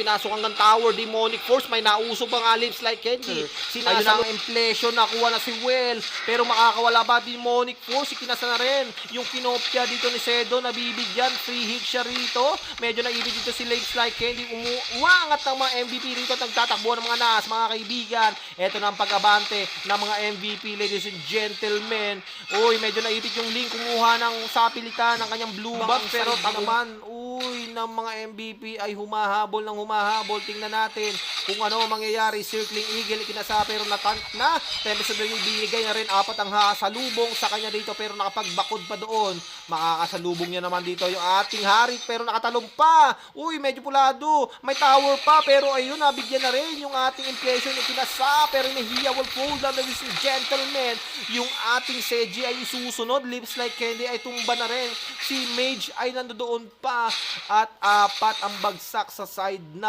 pinasok hanggang tower. Demonic Force, may nauso pa nga Lips Like Candy. Sinasang inflation, nakuha na si Well. Pero makakawala ba Demonic Force? Ikinasa na rin yung kinopya dito ni Sedo. Nabibigyan, free hit siya rito. Medyo naibig dito si Lips Like Candy. Umangat ng mga MVP rito at nagtatakbo ng mga nas, mga kaibigan. Ito na ang pag-abante ng mga MVP, ladies and gentlemen. Uy, medyo naibig yung Link. Kumuha ng sapilitan ng kanyang blue buff. Pero naman, ng mga MVP ay humahabol ng humahabol. Tingnan natin kung ano mangyayari. Circling Eagle, ikinasa pero natank na. Tempest of the Wind, binigay na rin 4 ang salubong sa kanya dito pero nakapagbakod pa doon. Makakasalubong niya naman dito yung ating Harit pero nakatalong pa. Uy, medyo pulado. May tower pa pero ayun, nabigyan na rin yung ating impression. Ikinasa pero nahiya will fall down, ladies and gentlemen. Yung ating Seji ay susunod. Lips Like Candy ay tumba na rin. Si Mage ay nandoon pa at 4 ang bagsak sa side na